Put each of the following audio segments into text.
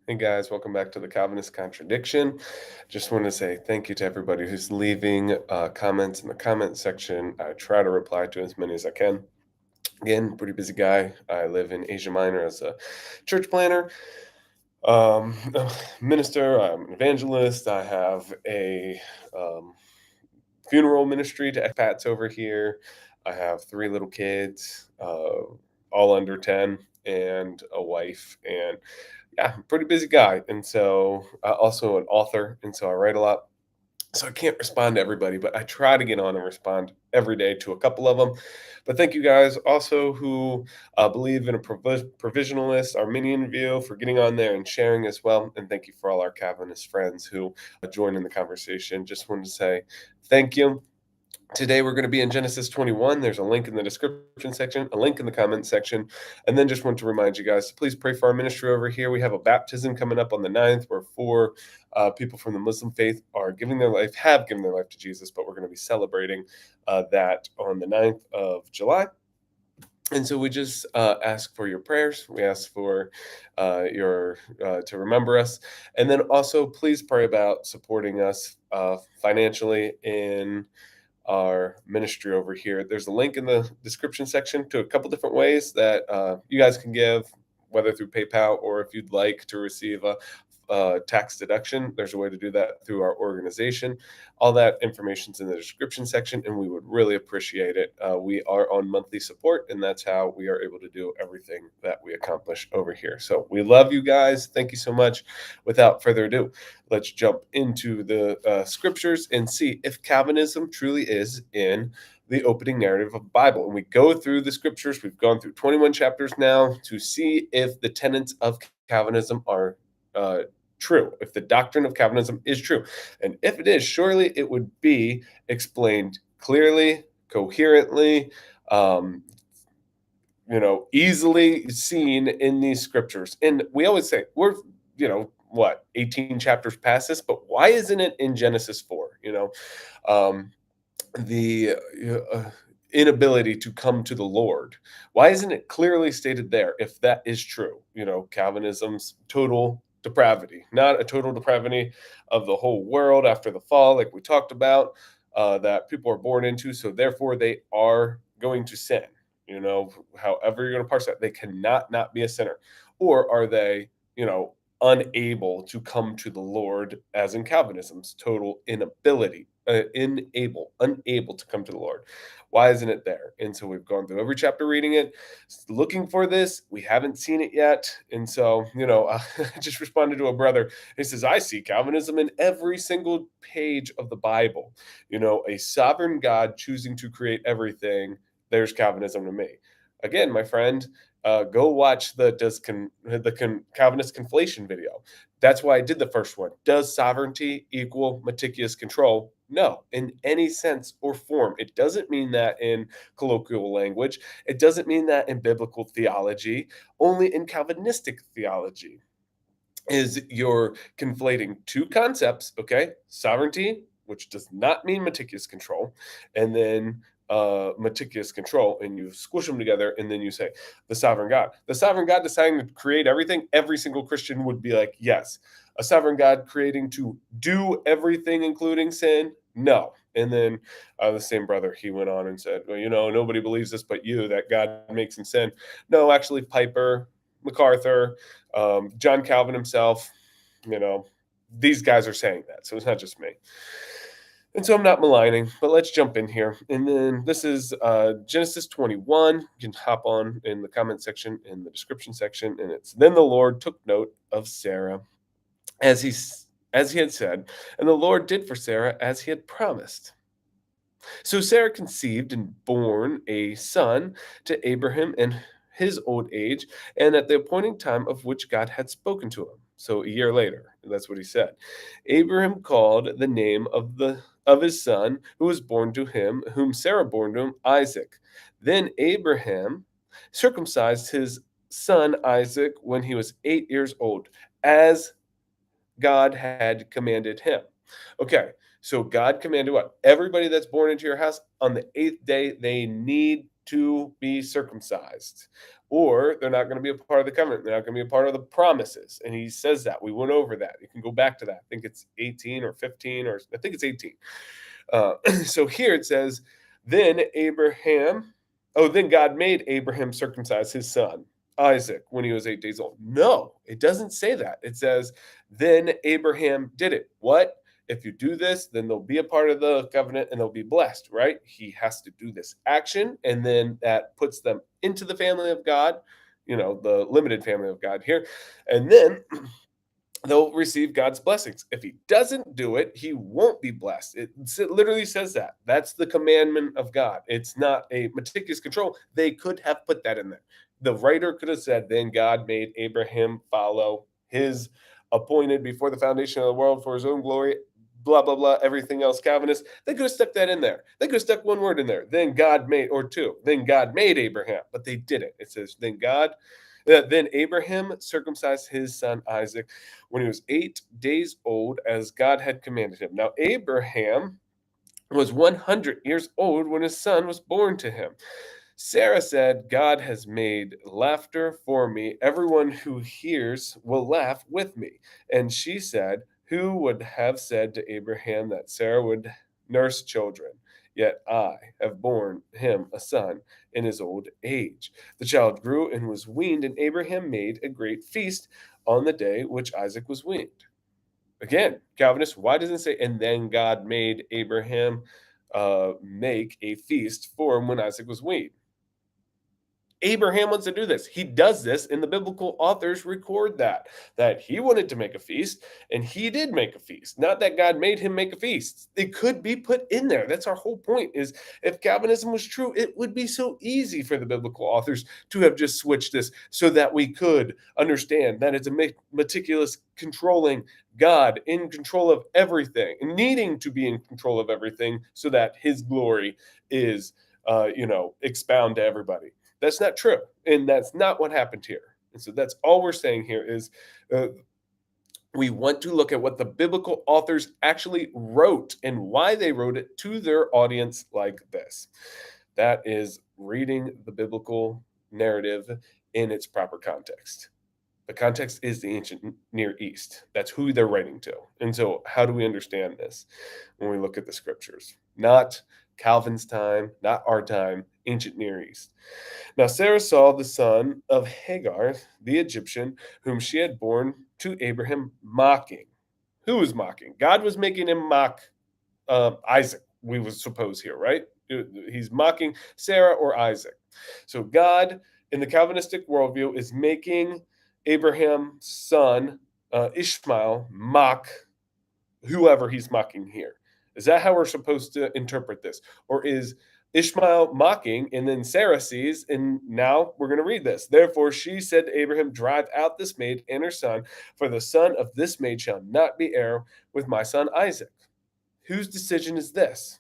Hey guys, welcome back to the Calvinist Contradiction. Just want to say thank you to everybody who's leaving comments in the comment section. I try to reply to as many as I can. Again, pretty busy guy. I live in Asia Minor as a church planner, um, minister. I'm an evangelist. I have a funeral ministry to expats over here. I have three little kids, all under 10, and a wife. And yeah, I'm a pretty busy guy. And so, also an author. And so I write a lot. So I can't respond to everybody, but I try to get on and respond every day to a couple of them. But thank you guys also who believe in a provisionalist Arminian view for getting on there and sharing as well. And thank you for all our Calvinist friends who join in the conversation. Just wanted to say thank you. Today we're going to be in Genesis 21. There's a link in the description section, a link in the comment section. And then just want to remind you guys to please pray for our ministry over here. We have a baptism coming up on the 9th where four people from the Muslim faith are have given their life to Jesus, but we're going to be celebrating that on the 9th of July. And so we just ask for your prayers. We ask for your to remember us, and then also please pray about supporting us financially in our ministry over here. There's a link in the description section to a couple different ways that you guys can give, whether through PayPal or if you'd like to receive a tax deduction. There's a way to do that through our organization. All that information's in the description section, and we would really appreciate it. We are on monthly support, and that's how we are able to do everything that we accomplish over here. So we love you guys. Thank you so much. Without further ado, let's jump into the scriptures and see if Calvinism truly is in the opening narrative of the Bible. And we go through the scriptures. We've gone through 21 chapters now to see if the tenets of Calvinism are true, if the doctrine of Calvinism is true. And if it is, surely it would be explained clearly, coherently, um, easily seen in these scriptures. And we always say, we're, 18 chapters past this, but why isn't it in Genesis 4? Um, the inability to come to the Lord. Why isn't it clearly stated there if that is true? Calvinism's total depravity, not a total depravity of the whole world after the fall, like we talked about, that people are born into. So therefore, they are going to sin. However you're going to parse that, they cannot not be a sinner. Or are they, unable to come to the Lord, as in Calvinism's total inability, unable to come to the Lord? Why isn't it there? And so we've gone through every chapter reading it, looking for this. We haven't seen it yet. And so, I just responded to a brother. He says, I see Calvinism in every single page of the Bible. A sovereign God choosing to create everything. There's Calvinism to me. Again, my friend, go watch the Calvinist conflation video. That's why I did the first one. Does sovereignty equal meticulous control? No, in any sense or form. It doesn't mean that in colloquial language. It doesn't mean that in biblical theology. Only in Calvinistic theology is you're conflating two concepts, okay? Sovereignty, which does not mean meticulous control, and then meticulous control, and you squish them together, and then you say the sovereign God. The sovereign God deciding to create everything, every single Christian would be like, yes. A sovereign God creating to do everything, including sin? No. And then the same brother, he went on and said, well, nobody believes this but you, that God makes him sin. No, actually, Piper, MacArthur, John Calvin himself, you know, these guys are saying that. So it's not just me. And so I'm not maligning, but let's jump in here. And then this is Genesis 21. You can hop on in the comment section, in the description section. And it's, then the Lord took note of Sarah as he had said, and the Lord did for Sarah as he had promised. So Sarah conceived and born a son to Abraham in his old age, and at the appointed time of which God had spoken to him. So a year later, that's what he said. Abraham called the name of his son who was born to him, whom Sarah bore to him, Isaac. Then Abraham circumcised his son Isaac when he was 8 years old, as God had commanded him. Okay, so God commanded what? Everybody that's born into your house on the eighth day, they need to be circumcised, or they're not going to be a part of the covenant. They're not going to be a part of the promises. And he says that. We went over that. You can go back to that. I think it's 18 or 15, or I think it's 18. So here it says, then Abraham, oh, then God made Abraham circumcise his son, Isaac, when he was 8 days old. No, it doesn't say that. It says, then Abraham did it. What? If you do this, then they'll be a part of the covenant and they'll be blessed, right? He has to do this action, and then that puts them into the family of God, the limited family of God here. And then they'll receive God's blessings. If he doesn't do it, he won't be blessed. It literally says that. That's the commandment of God. It's not a meticulous control. They could have put that in there. The writer could have said, then God made Abraham follow his appointed before the foundation of the world for his own glory, blah, blah, blah, everything else Calvinist. They could have stuck that in there. They could have stuck one word in there. Then God made, or two, then God made Abraham, but they didn't. It says, then Abraham circumcised his son Isaac when he was 8 days old, as God had commanded him. Now, Abraham was 100 years old when his son was born to him. Sarah said, God has made laughter for me. Everyone who hears will laugh with me. And she said, who would have said to Abraham that Sarah would nurse children? Yet I have borne him a son in his old age. The child grew and was weaned, and Abraham made a great feast on the day which Isaac was weaned. Again, Calvinist, why doesn't it say, and then God made Abraham make a feast for him when Isaac was weaned? Abraham wants to do this. He does this, and the biblical authors record that he wanted to make a feast, and he did make a feast. Not that God made him make a feast. It could be put in there. That's our whole point, is if Calvinism was true, it would be so easy for the biblical authors to have just switched this so that we could understand that it's a meticulous, controlling God in control of everything, needing to be in control of everything so that his glory is, expound to everybody. That's not true. And that's not what happened here. And so that's all we're saying here is uh, we want to look at what the biblical authors actually wrote and why they wrote it to their audience like this. That is reading the biblical narrative in its proper context. The context is the ancient Near East. That's who they're writing to. And so, how do we understand this when we look at the scriptures? Not Calvin's time, not our time, ancient Near East. Now, Sarah saw the son of Hagar, the Egyptian, whom she had borne to Abraham, mocking. Who was mocking? God was making him mock Isaac, we would suppose here, right? He's mocking Sarah or Isaac. So, God, in the Calvinistic worldview, is making Abraham's son, Ishmael, mock whoever he's mocking here. Is that how we're supposed to interpret this? Or is Ishmael mocking, and then Sarah sees, and now we're going to read this. Therefore, she said to Abraham, drive out this maid and her son, for the son of this maid shall not be heir with my son Isaac. Whose decision is this?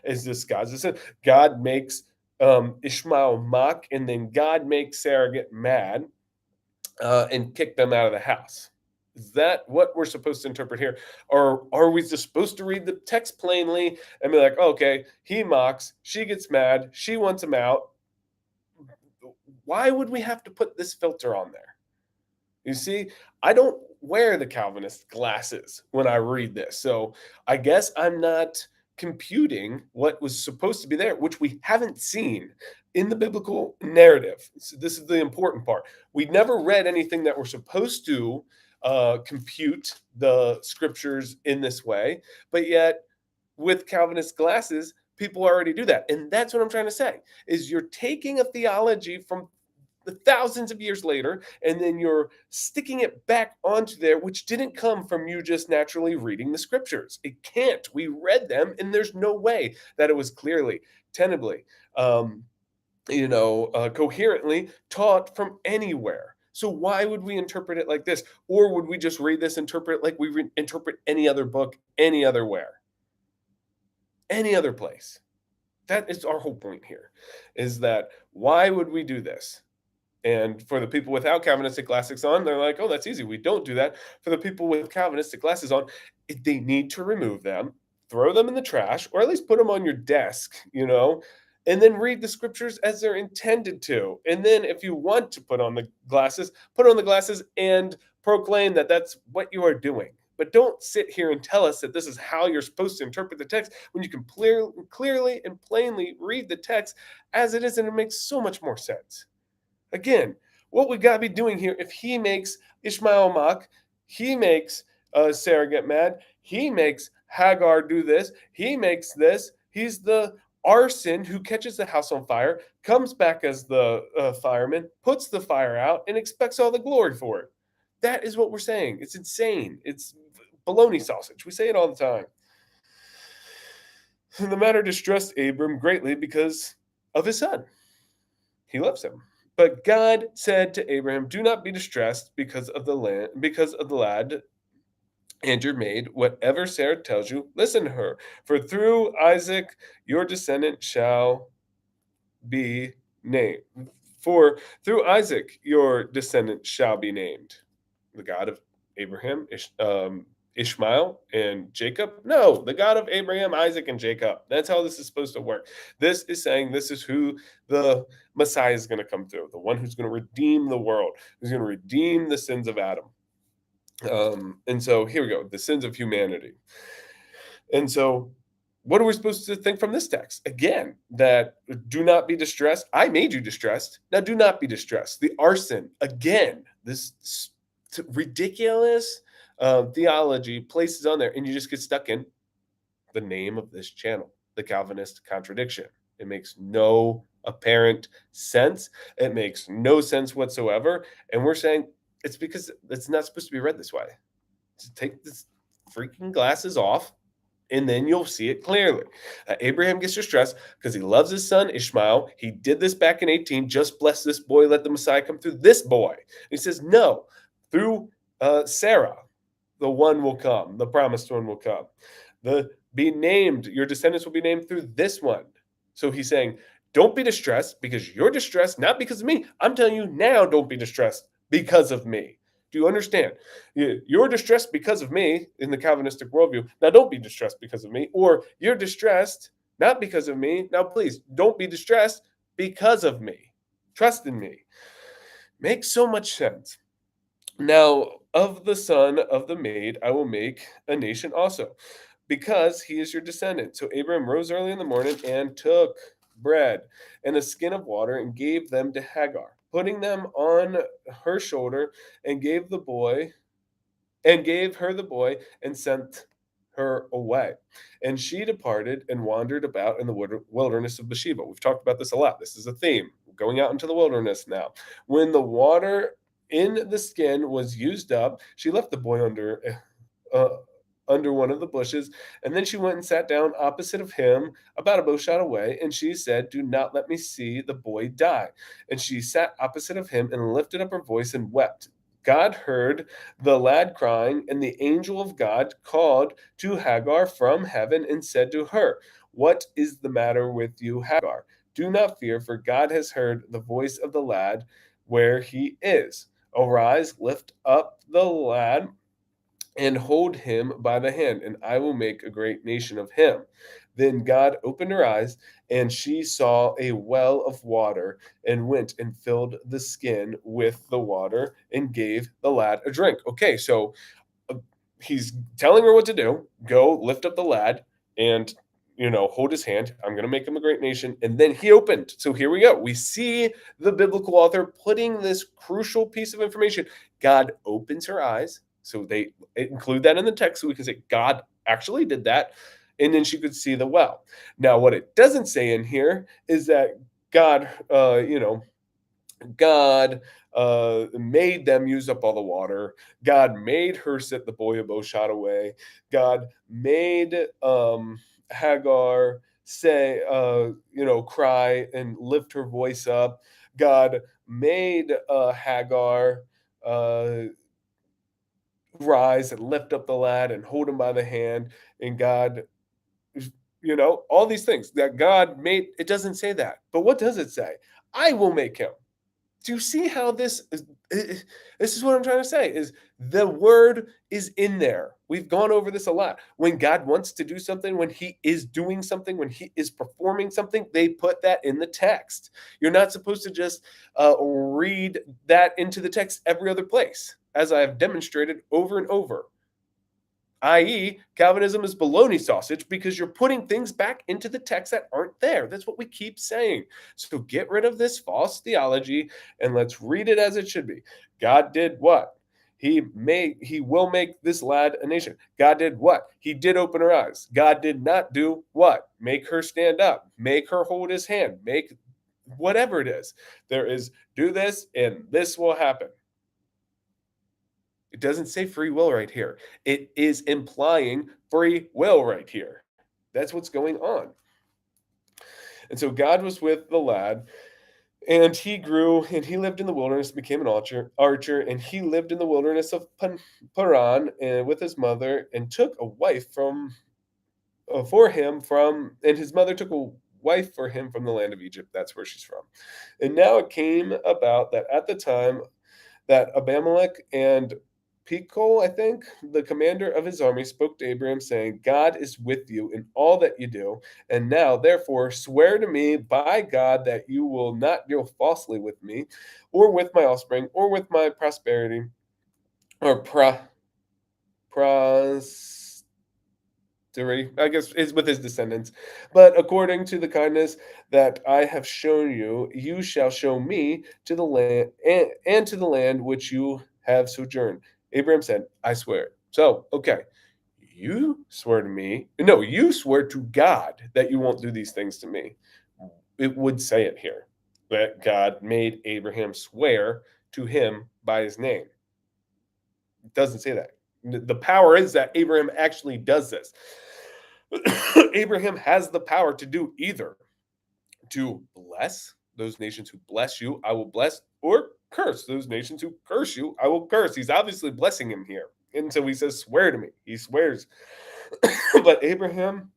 Is this God's decision? God makes Ishmael mock, and then God makes Sarah get mad and kick them out of the house. Is that what we're supposed to interpret here? Or are we just supposed to read the text plainly and be like, oh, okay, he mocks, she gets mad, she wants him out? Why would we have to put this filter on there? You see, I don't wear the Calvinist glasses when I read this. So I guess I'm not computing what was supposed to be there, which we haven't seen in the biblical narrative. So this is the important part. We never read anything that we're supposed to compute the scriptures in this way, but yet with Calvinist glasses, people already do that. And that's what I'm trying to say, is you're taking a theology from the thousands of years later, and then you're sticking it back onto there, which didn't come from you just naturally reading the scriptures. It can't. We read them, and there's no way that it was clearly, tenably, coherently taught from anywhere. So why would we interpret it like this? Or would we just read this, interpret it like we interpret any other book, any other where, any other place? That is our whole point here, is that why would we do this? And for the people without Calvinistic glasses on, they're like, oh, that's easy. We don't do that. For the people with Calvinistic glasses on, they need to remove them, throw them in the trash, or at least put them on your desk, and then read the scriptures as they're intended to. And then if you want to put on the glasses and proclaim that that's what you are doing. But don't sit here and tell us that this is how you're supposed to interpret the text when you can clearly and plainly read the text as it is, and it makes so much more sense. Again, what we got to be doing here, if he makes Ishmael mock, he makes Sarah get mad, he makes Hagar do this, he makes this, he's the arson who catches the house on fire, comes back as the fireman, puts the fire out, and expects all the glory for it. That is what we're saying. It's insane. It's bologna sausage. We say it all the time. The matter distressed Abram greatly because of his son. He loves him. But God said to Abraham, "Do not be distressed because of the lad and your maid. Whatever Sarah tells you, listen to her. For through Isaac your descendant shall be named. For through Isaac your descendant shall be named." The God of Abraham, Ishmael, and Jacob? No, the God of Abraham, Isaac, and Jacob. That's how this is supposed to work. This is saying this is who the Messiah is going to come through, the one who's going to redeem the world, who's going to redeem the sins of Adam. And so here we go, the sins of humanity. And so what are we supposed to think from this text? Again, that do not be distressed. I made you distressed. Now do not be distressed. The arson, again, this ridiculous theology places on there, and you just get stuck in the name of this channel, the Calvinist contradiction. It makes no apparent sense. It makes no sense whatsoever. And we're saying it's because it's not supposed to be read this way. Just take this freaking glasses off, and then you'll see it clearly. Abraham gets distressed because he loves his son Ishmael. He did this back in 18. Just bless this boy. Let the Messiah come through this boy. And he says, no, through Sarah, the one will come. The promised one will come. Your descendants will be named through this one. So he's saying, don't be distressed because you're distressed, not because of me. I'm telling you now, don't be distressed because of me. Do you understand? You're distressed because of me in the Calvinistic worldview. Now, don't be distressed because of me. Or you're distressed not because of me. Now, please, don't be distressed because of me. Trust in me. Makes so much sense. Now, of the son of the maid, I will make a nation also, because he is your descendant. So Abraham rose early in the morning and took bread and a skin of water and gave them to Hagar, putting them on her shoulder, and gave her the boy and sent her away. And she departed and wandered about in the wilderness of Bathsheba. We've talked about this a lot. This is a theme, going out into the wilderness now. When the water in the skin was used up, she left the boy uh, under one of the bushes, and then she went and sat down opposite of him, about a bow shot away, and she said, "Do not let me see the boy die." And she sat opposite of him and lifted up her voice and wept. God heard the lad crying, and the angel of God called to Hagar from heaven and said to her, "What is the matter with you, Hagar? Do not fear, for God has heard the voice of the lad where he is. Arise, lift up the lad and hold him by the hand, and I will make a great nation of him." Then God opened her eyes, and she saw a well of water, and went and filled the skin with the water and gave the lad a drink. Okay, so uh, he's telling her what to do. Go lift up the lad and hold his hand. I'm going to make him a great nation. And then he opened. So here we go. We see the biblical author putting this crucial piece of information. God opens her eyes. So they include that in the text so we can say God actually did that. And then she could see the well. Now, what it doesn't say in here is that God, God made them use up all the water. God made her sit the boy a bow shot away. God made Hagar say, cry and lift her voice up. God made Hagar rise and lift up the lad and hold him by the hand. And God, all these things that God made. It doesn't say that. But what does it say? I will make him. Do you see how this is what I'm trying to say is the word is in there. We've gone over this a lot. When God wants to do something, when he is doing something, when he is performing something, they put that in the text. You're not supposed to just read that into the text every other place, as I have demonstrated over and over, i.e., Calvinism is baloney sausage because you're putting things back into the text that aren't there. That's what we keep saying. So get rid of this false theology and let's read it as it should be. God did what? He will make this lad a nation. God did what? He did open her eyes. God did not do what? Make her stand up, make her hold his hand, make whatever it is. There is do this and this will happen. It doesn't say free will right here. It is implying free will right here. That's what's going on. And so God was with the lad, and he grew, and he lived in the wilderness, became an archer, and he lived in the wilderness of Paran with his mother, and took a wife from for him from, and his mother took a wife for him from the land of Egypt. That's where she's from. And now it came about that at the time that Abimelech and Pekol, I think, the commander of his army, spoke to Abraham, saying, God is with you in all that you do. And now, therefore, swear to me by God that you will not deal falsely with me, or with my offspring, or with my prosperity, or pros I guess, is with his descendants. But according to the kindness that I have shown you, you shall show me to the land and to the land which you have sojourned. Abraham said, I swear. So, okay, you swear to me. No, you swear to God that you won't do these things to me. It would say it here that God made Abraham swear to him by his name. It doesn't say that. The power is that Abraham actually does this. Abraham has the power to do either to bless those nations who bless you, I will bless, or curse those nations who curse you, I will curse. He's obviously blessing him here. And so he says, swear to me. He swears. But Abraham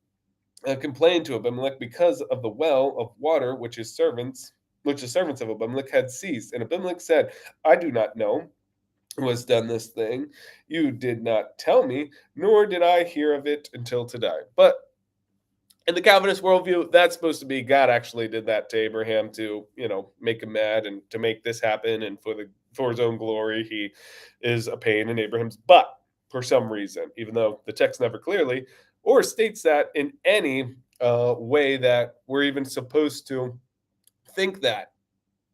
complained to Abimelech because of the well of water which the servants of Abimelech had seized. And Abimelech said, I do not know who has done this thing. You did not tell me, nor did I hear of it until today. But in the Calvinist worldview, that's supposed to be God actually did that to Abraham to, make him mad and to make this happen, and for his own glory, he is a pain in Abraham's butt for some reason, even though the text never clearly or states that in any way that we're even supposed to think that.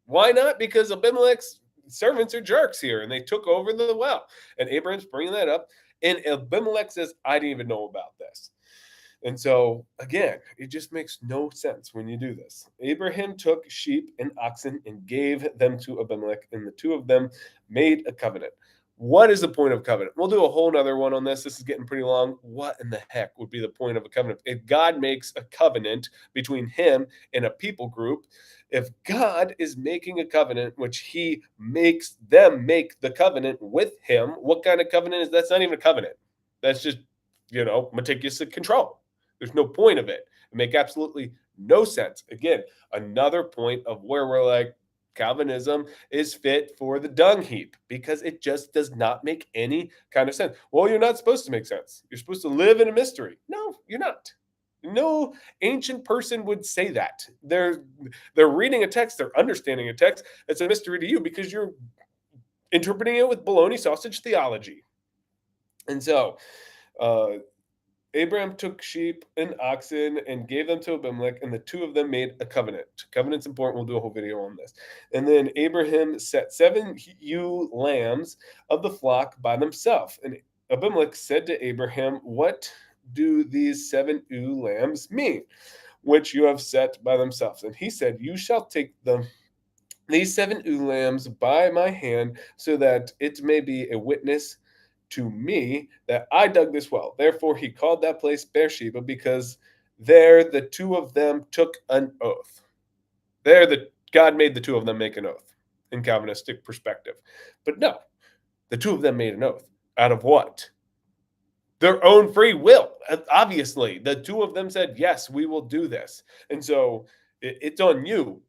Why not? Because Abimelech's servants are jerks here, and they took over the well, and Abraham's bringing that up, and Abimelech says, "I didn't even know about this." And so, again, it just makes no sense when you do this. Abraham took sheep and oxen and gave them to Abimelech, and the two of them made a covenant. What is the point of covenant? We'll do a whole nother one on this. This is getting pretty long. What in the heck would be the point of a covenant? If God makes a covenant between him and a people group, if God is making a covenant, which he makes them make the covenant with him, what kind of covenant is that's not even a covenant? That's just, meticulous control. There's no point of it. It make absolutely no sense. Again, another point of where we're like, Calvinism is fit for the dung heap because it just does not make any kind of sense. Well, you're not supposed to make sense. You're supposed to live in a mystery. No, you're not. No ancient person would say that. They're reading a text, they're understanding a text. It's a mystery to you because you're interpreting it with baloney sausage theology. And so, uh, Abraham took sheep and oxen and gave them to Abimelech, and the two of them made a covenant. Covenant's important. We'll do a whole video on this. And then Abraham set 7 ewe lambs of the flock by themselves. And Abimelech said to Abraham, what do these 7 ewe lambs mean, which you have set by themselves? And he said, you shall take these 7 ewe lambs by my hand, so that it may be a witness to me that I dug this well. Therefore, he called that place Beersheba, because there the two of them took an oath. There, God made the two of them make an oath in Calvinistic perspective. But no, the two of them made an oath. Out of what? Their own free will. Obviously, the two of them said, yes, we will do this. And so it's on you.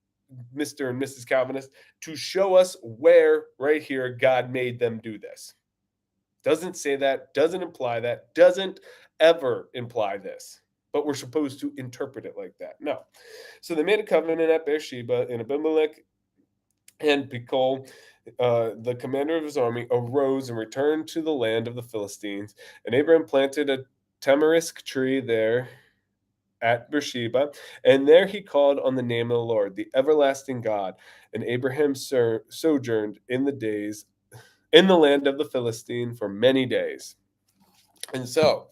Mr. and Mrs. Calvinist, to show us where right here God made them do this. Doesn't say that, doesn't imply that, doesn't ever imply this. But we're supposed to interpret it like that. No. So they made a covenant at Beersheba, and Abimelech and Pichol, the commander of his army, arose and returned to the land of the Philistines. And Abraham planted a tamarisk tree there at Beersheba, and there he called on the name of the Lord, the everlasting God. And Abraham sojourned in the land of the Philistine for many days. And so,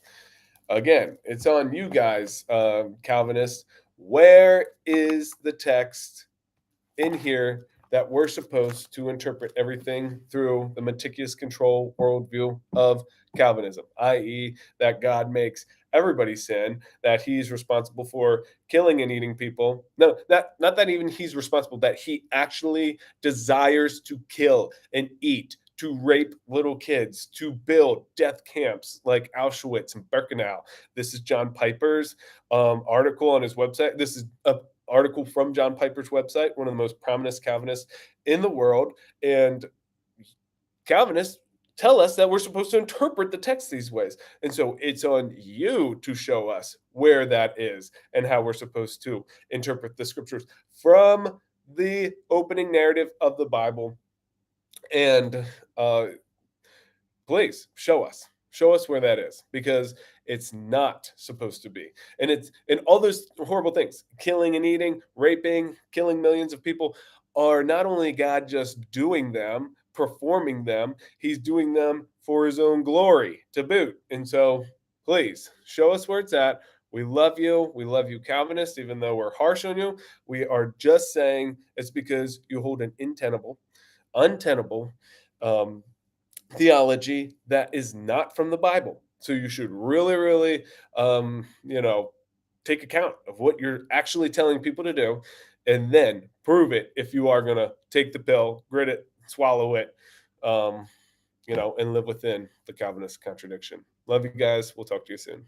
again, it's on you guys, Calvinists. Where is the text in here that we're supposed to interpret everything through the meticulous control worldview of Calvinism, i.e., that God makes everybody sin, that he's responsible for killing and eating people. No, not that even he's responsible, that he actually desires to kill and eat, to rape little kids, to build death camps like Auschwitz and Birkenau. This is John Piper's article on his website. This is a article from John Piper's website, one of the most prominent Calvinists in the world. And Calvinists tell us that we're supposed to interpret the text these ways. And so it's on you to show us where that is and how we're supposed to interpret the scriptures from the opening narrative of the Bible. And please show us where that is, because it's not supposed to be. And it's, and all those horrible things, killing and eating, raping, killing millions of people, are not only God just doing them, performing them, he's doing them for his own glory to boot. And so please show us where it's at. We love you. We love you, Calvinists, even though we're harsh on you. We are just saying it's because you hold an untenable um, theology that is not from the Bible. So you should really, really, take account of what you're actually telling people to do, and then prove it if you are going to take the pill, grit it, swallow it, and live within the Calvinist contradiction. Love you guys. We'll talk to you soon.